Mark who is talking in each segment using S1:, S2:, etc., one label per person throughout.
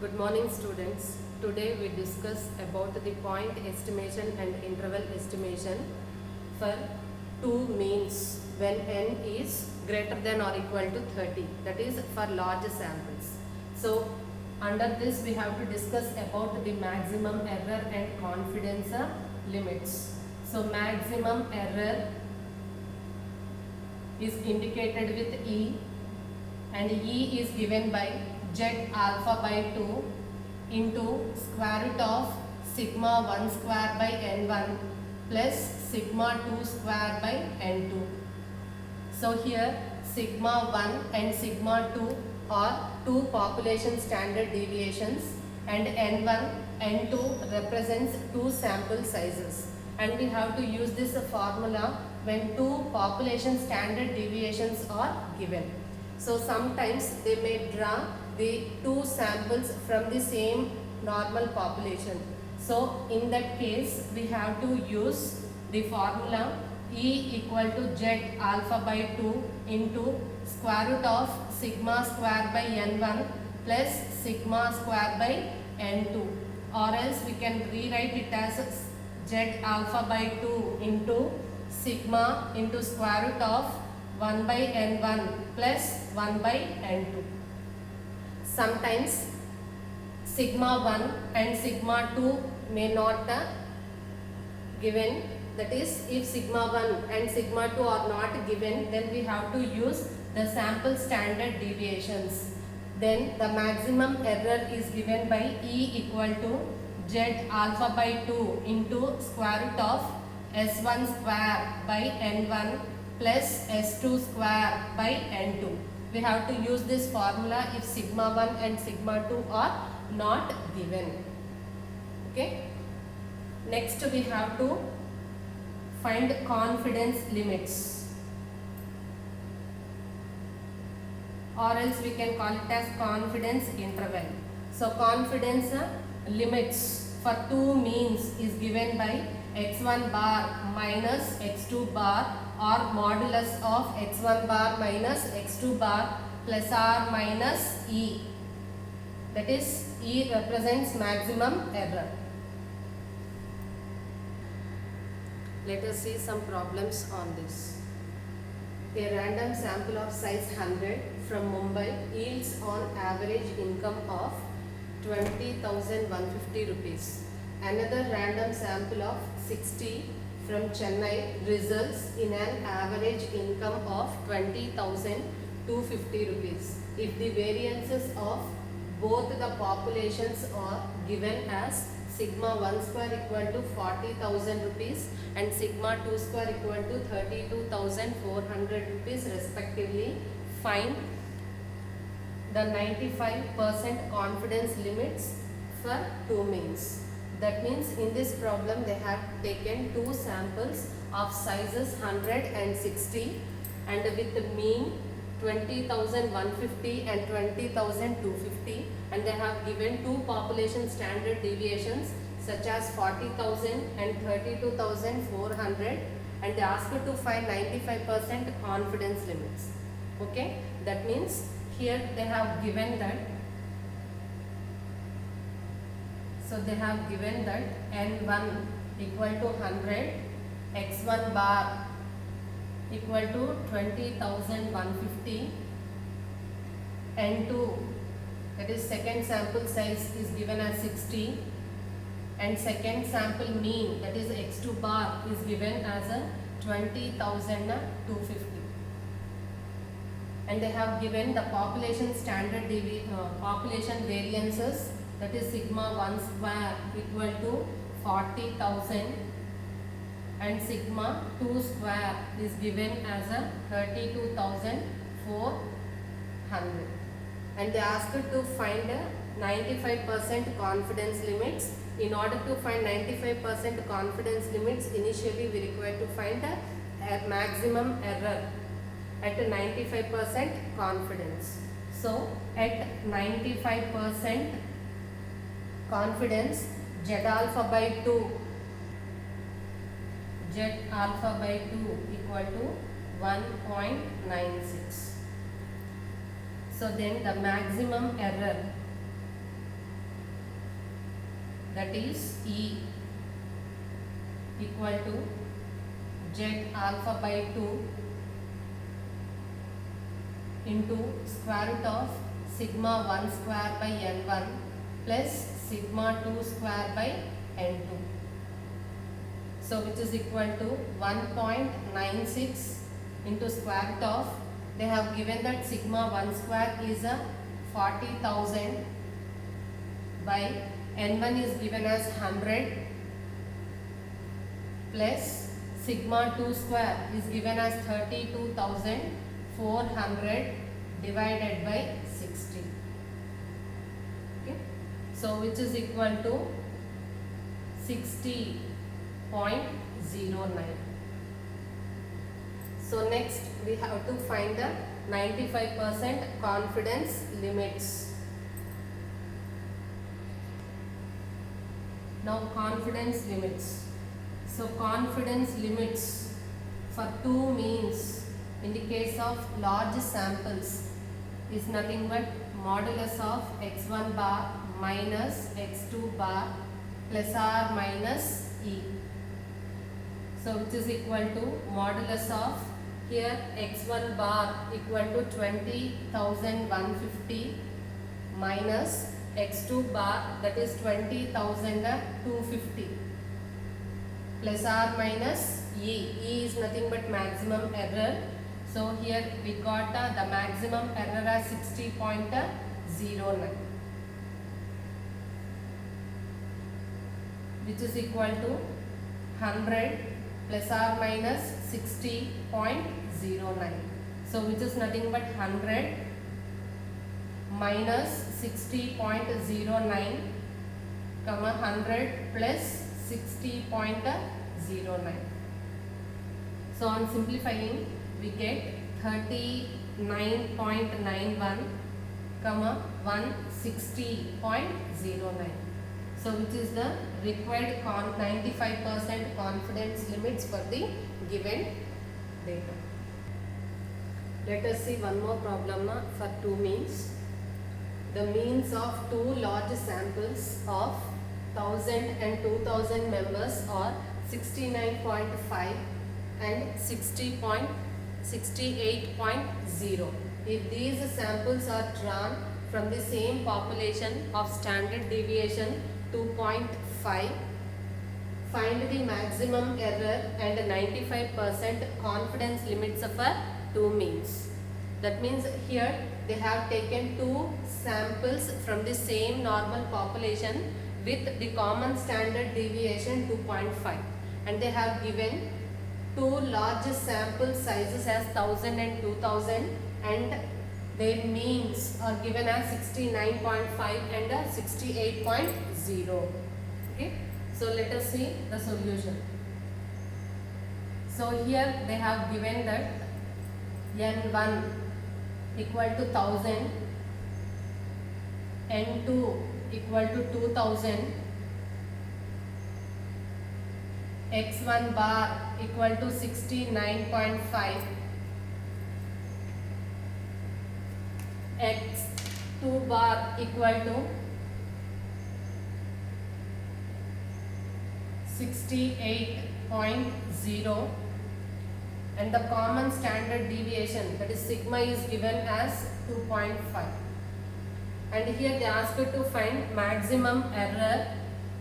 S1: Good morning students. Today we discuss about the point estimation and interval estimation for two means when n is greater than or equal to 30, that is for large samples. So under this we have to discuss about the maximum error and confidence limits. So maximum error is indicated with E, and E is given by Z alpha by 2 into square root of sigma 1 square by n1 plus sigma 2 square by n2. So here sigma 1 and sigma 2 are two population standard deviations, and n1 n2 represents two sample sizes, and we have to use this formula when two population standard deviations are given. So sometimes they may draw the two samples from the same normal population. So in that case we have to use the formula E equal to Z alpha by 2 into square root of sigma square by n1 plus sigma square by n2, or else we can rewrite it as Z alpha by 2 into sigma into square root of 1 by n1 plus 1 by n2. Sometimes sigma 1 and sigma 2 may not given, that is if sigma 1 and sigma 2 are not given, then we have to use the sample standard deviations. Then the maximum error is given by E equal to Z alpha by 2 into square root of S1 square by N1 plus S2 square by N2. We have to use this formula if sigma 1 and sigma 2 are not given. Okay. Next we have to find confidence limits, or else we can call it as confidence interval. So confidence limits for two means is given by x1 bar minus x2 bar, or modulus of x1 bar minus x2 bar plus or minus E. That is E represents maximum error. Let us see some problems on this. A random sample of size 100 from Mumbai yields on average income of 20,150 rupees. Another random sample of 60 from Chennai results in an average income of 20,250 rupees. If the variances of both the populations are given as sigma 1 square equal to 40,000 rupees and sigma 2 square equal to 32,400 rupees respectively, find the 95% confidence limits for two means. That means in this problem they have taken two samples of sizes 100 and 60, and with the mean 20,150 and 20,250, and they have given two population standard deviations such as 40,000 and 32,400, and they asked to find 95% confidence limits. Okay, that means here they have given that, so they have given that n1 equal to 100, x1 bar equal to 20,150, n2, that is second sample size, is given as 60, and second sample mean, that is x2 bar, is given as a 20,250. And they have given the population standard population variances, that is sigma 1 square equal to 40,000 and sigma 2 square is given as a 32,400, and they asked to find a 95% confidence limits. In order to find 95% confidence limits, initially we require to find a maximum error at 95% confidence. So at 95% confidence, Z alpha by 2 equal to 1.96. So then the maximum error that is E equal to Z alpha by 2 into square root of sigma 1 square by n1 plus sigma 2 square by n2. So which is equal to 1.96 into square root of, they have given that sigma 1 square is a 40,000 by n1 is given as 100 plus sigma 2 square is given as 32,400 divided by 60. Okay. So which is equal to 60.09. So next we have to find the 95% confidence limits. Now confidence limits. So confidence limits for two means in the case of large samples is nothing but modulus of x1 bar minus x2 bar plus or minus e. So which is equal to modulus of here x1 bar equal to 20,150 minus x2 bar that is 20,250 plus or minus E. E is nothing but maximum error. So here we got the maximum error as 60.09, which is equal to 100 plus or minus 60.09. So which is nothing but 100 minus 60.09 comma 100 plus 60.09. So on simplifying we get 39.91 comma 160.09. So which is the required 95% confidence limits for the given data. Let us see one more problem for two means. The means of two large samples of 1000 and 2000 members are 69.5 and 68.0. If these samples are drawn from the same population of standard deviation 2.5, find the maximum error and 95% confidence limits of a two means. That means here they have taken two samples from the same normal population with the common standard deviation 2.5, and they have given two large sample sizes as 1000 and 2000, and their means are given as 69.5 and 68.0. Okay, so let us see the solution. So here they have given that n1 equal to 1000, n2 equal to 2000, x1 bar equal to 69.5, x2 bar equal to 68.0, and the common standard deviation, that is sigma, is given as 2.5. And here they asked to find maximum error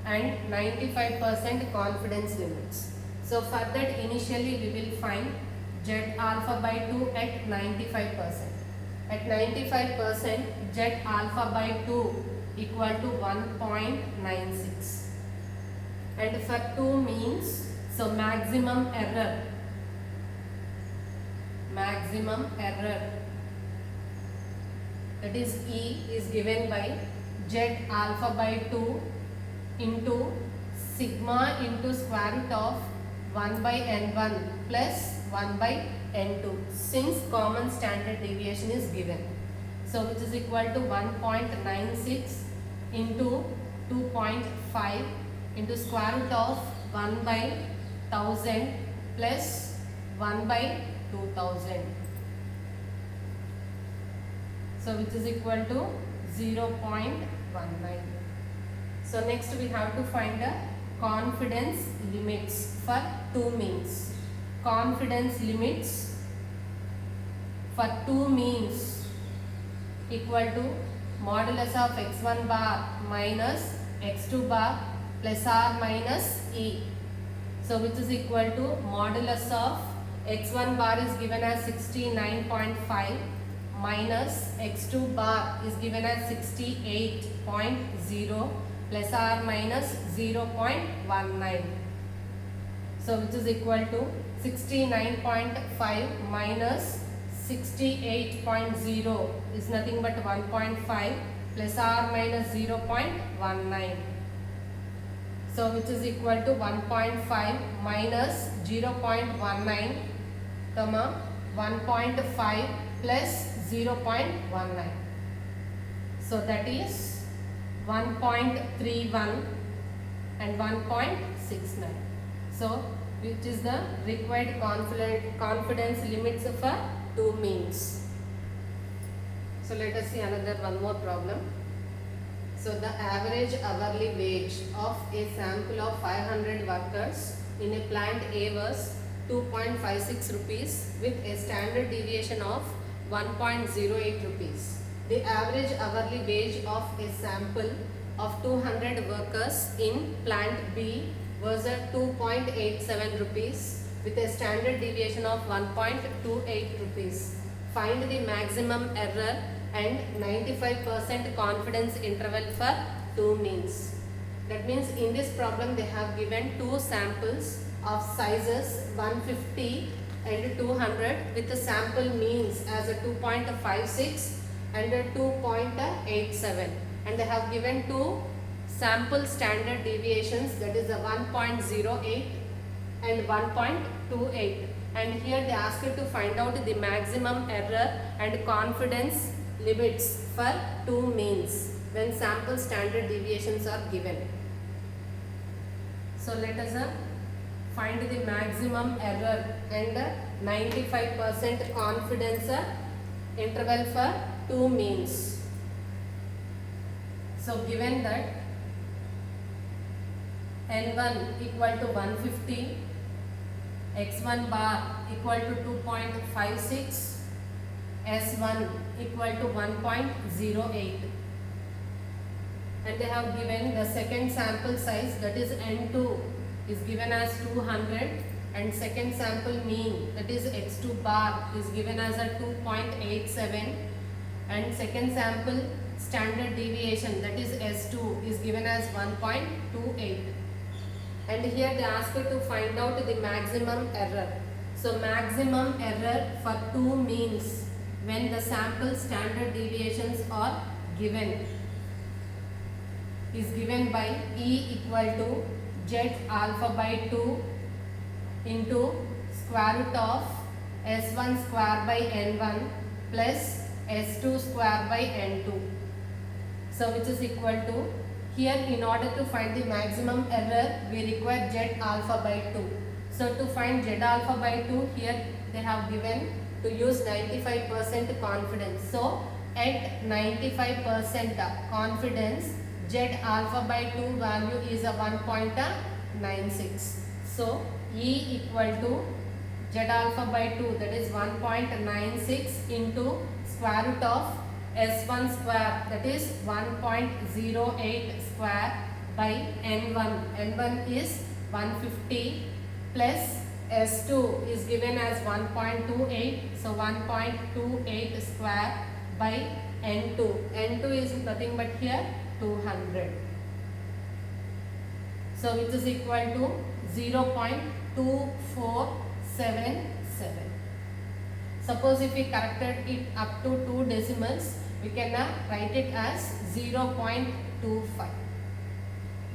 S1: and 95% confidence limits. So for that initially we will find Z alpha by 2 at 95%. At 95%, Z alpha by 2 equal to 1.96. And for 2 means, so maximum error that is E is given by Z alpha by 2 into sigma into square root of 1 by n1 plus 1 by n2, since common standard deviation is given. So which is equal to 1.96 into 2.5 into square root of 1 by 1000 plus 1 by 2000. So which is equal to 0.19. So next we have to find the confidence limits for two means. Confidence limits for two means equal to modulus of x1 bar minus x2 bar plus or minus e. So which is equal to modulus of x1 bar is given as 69.5 minus x2 bar is given as 68.0 plus or minus 0.19. So which is equal to 69.5 minus 68.0 is nothing but 1.5 plus or minus 0.19. So which is equal to 1.5 minus 0.19 comma 1.5 plus 0.19. So that is 1.31 and 1.69. So which is the required confidence limits for two means. So let us see another one more problem. So the average hourly wage of a sample of 500 workers in a plant A was 2.56 rupees with a standard deviation of 1.08 rupees. The average hourly wage of a sample of 200 workers in plant B was at 2.87 rupees with a standard deviation of 1.28 rupees. Find the maximum error and 95% confidence interval for two means. That means in this problem they have given two samples of sizes 150 and 200 with the sample means as a 2.56 and a 2.87, and they have given two sample standard deviations, that is a 1.08 and 1.28, and here they ask you to find out the maximum error and confidence limits for two means when sample standard deviations are given. So let us find the maximum error and 95% confidence interval for two means. So given that N1 equal to 150, x1 bar equal to 2.56, S1 equal to 1.08, and they have given the second sample size, that is N2 is given as 200, and second sample mean, that is x2 bar, is given as a 2.87, and second sample standard deviation, that is S2, is given as 1.28. And here they ask you to find out the maximum error. So maximum error for two means when the sample standard deviations are given is given by E equal to Z alpha by 2 into square root of S1 square by N1 plus S2 square by N2. So which is equal to, here in order to find the maximum error we require Z alpha by 2. So to find Z alpha by 2, here they have given to use 95% confidence. So at 95% confidence, Z alpha by 2 value is a 1.96. So E equal to Z alpha by 2, that is 1.96 into square root of S1 square, that is 1.08 square by N1. N1 is 150 plus S2 is given as 1.28. So 1.28 square by N2. N2 is nothing but here 200. So which is equal to 0.2477. Suppose if we corrected it up to 2 decimals, we can write it as 0.25.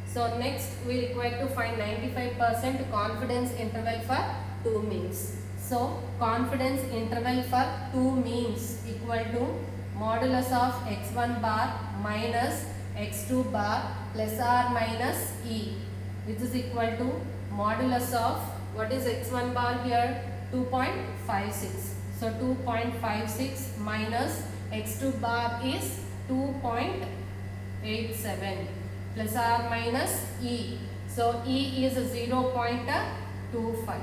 S1: So next we require to find 95% confidence interval for two means. So confidence interval for two means equal to modulus of x1 bar minus x2 bar plus or minus e, which is equal to modulus of, what is x1 bar here, 2.56. So 2.56 minus x2 bar is 2.87, plus or minus E. So E is 0.25.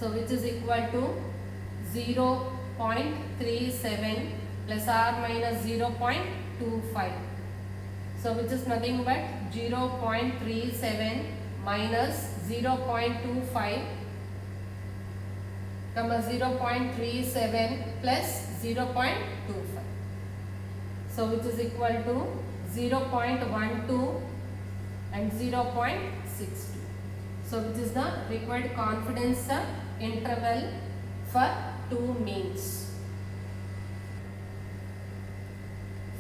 S1: So which is equal to 0.37 plus or minus 0.25. So which is nothing but 0.37 minus 0.25 comma 0.37 plus 0.25. So which is equal to 0.12 and 0.62. So which is the required confidence interval for two means.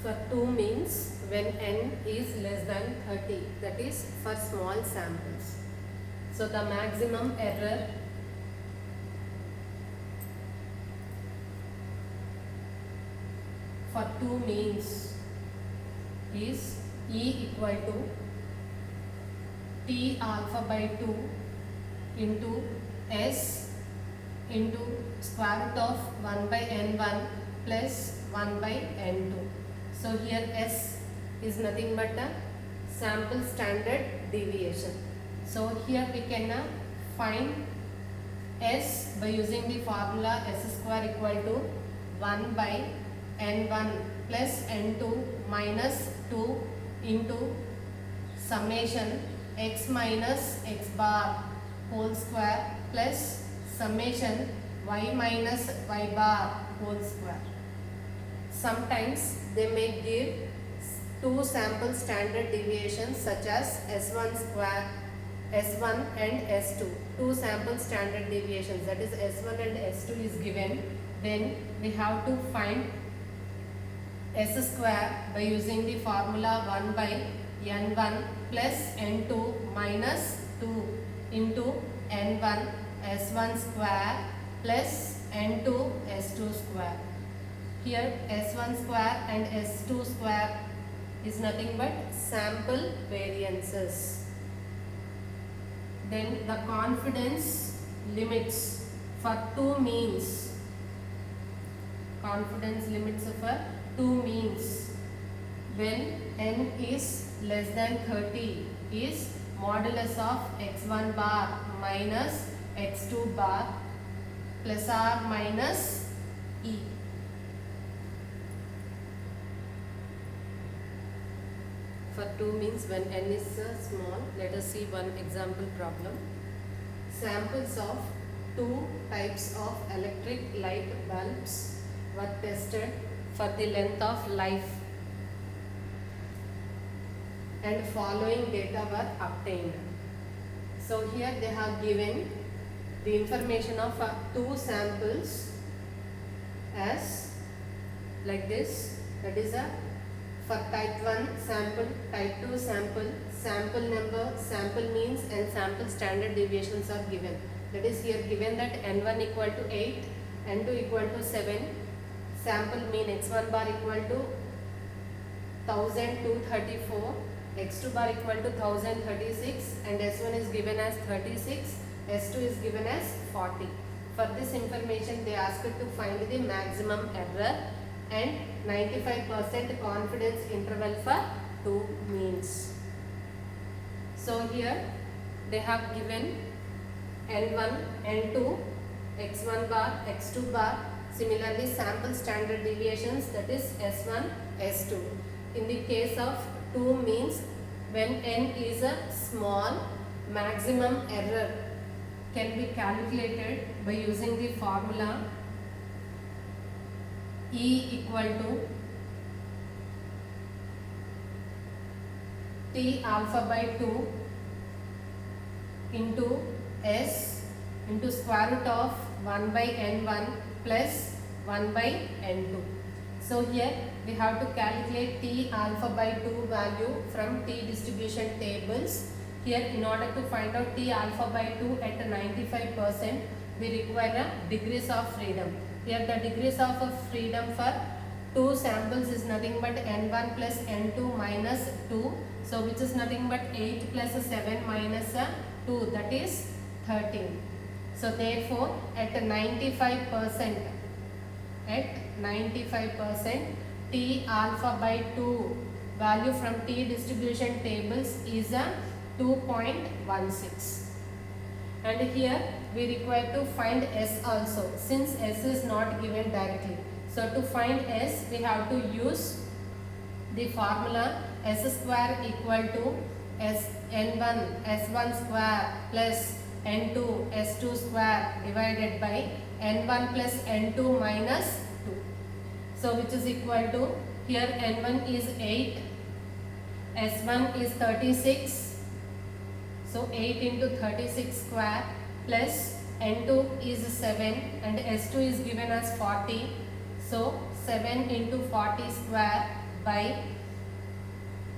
S1: For two means when n is less than 30, that is for small samples. So the maximum error for two means is E equal to T alpha by 2 into S into square root of 1 by n1 plus 1 by n2. So here S is nothing but a sample standard deviation. So here we can find S by using the formula S square equal to 1 by n1 plus n2 minus 2 into summation x minus x bar whole square plus summation y minus y bar whole square. Sometimes they may give two sample standard deviations such as S1 square, S1 and S2. Two sample standard deviations, that is S1 and S2 is given. Then we have to find S square by using the formula 1 by n1 plus n2 minus 2 into n1 S1 square plus n2 S2 square. Here S1 square and S2 square is nothing but sample variances. Then the confidence limits for two means. Confidence limits for two means when n is less than 30 is modulus of x1 bar minus x2 bar plus or minus E. For two means when n is small, let us see one example problem. Samples of two types of electric light bulbs were tested for the length of life and following data were obtained. So here they have given the information of two samples as like this, that is for type 1 sample, type 2 sample, sample number, sample means and sample standard deviations are given. That is here given that n1 equal to 8, n2 equal to 7, sample mean x1 bar equal to 1234, x2 bar equal to 1036 and s1 is given as 36, s2 is given as 40. For this information they asked to find the maximum error and 95% confidence interval for two means. So here they have given n1, n2, x1 bar, x2 bar, similarly sample standard deviations, that is s1, s2. In the case of two means, when n is a small, maximum error can be calculated by using the formula E equal to T alpha by 2 into S into square root of 1 by n1 plus 1 by n2. So here we have to calculate T alpha by 2 value from T distribution tables. Here in order to find out T alpha by 2 at 95%, we require degrees of freedom. Here the degrees of freedom for two samples is nothing but n1 plus n2 minus 2. So which is nothing but 8 plus 7 minus 2, that is 13. So therefore at 95%, T alpha by 2 value from T distribution tables is a 2.16. And here we require to find S also, since S is not given directly. So to find S, we have to use the formula S square equal to N1 S1 square plus N2 S2 square divided by N1 plus N2 minus 2. So which is equal to, here N1 is 8, S1 is 36, so 8 into 36 square plus N2 is 7 and S2 is given as 40, so 7 into 40 square by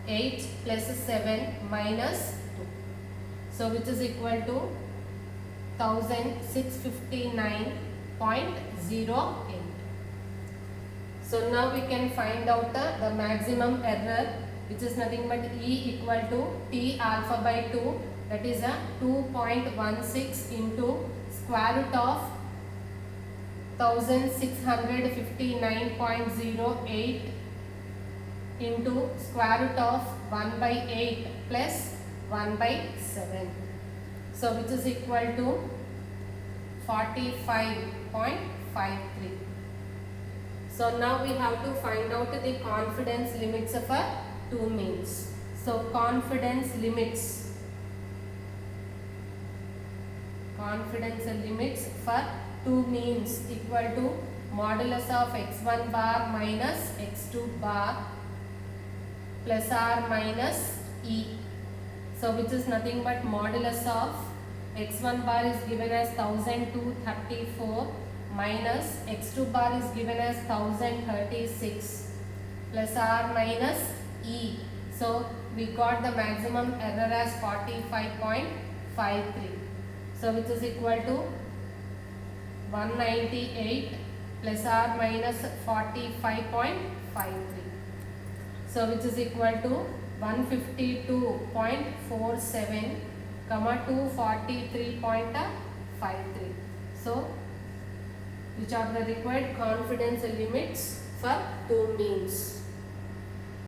S1: 8 plus 7 minus 2. So which is equal to 1659.08. So now we can find out the maximum error, which is nothing but E equal to T alpha by 2, that is a 2.16 into square root of 1659.08 into square root of 1 by 8 plus 1 by 7. So which is equal to 45.53. So now we have to find out the confidence limits of our two means. So confidence limits for two means equal to modulus of x1 bar minus x2 bar plus or minus E. So which is nothing but modulus of x1 bar is given as 1234 minus x2 bar is given as 1036 plus or minus E. So we got the maximum error as 45.53. So which is equal to 198 plus or minus 45.53. So which is equal to 152.47 comma 243.53. So which are the required confidence limits for two means.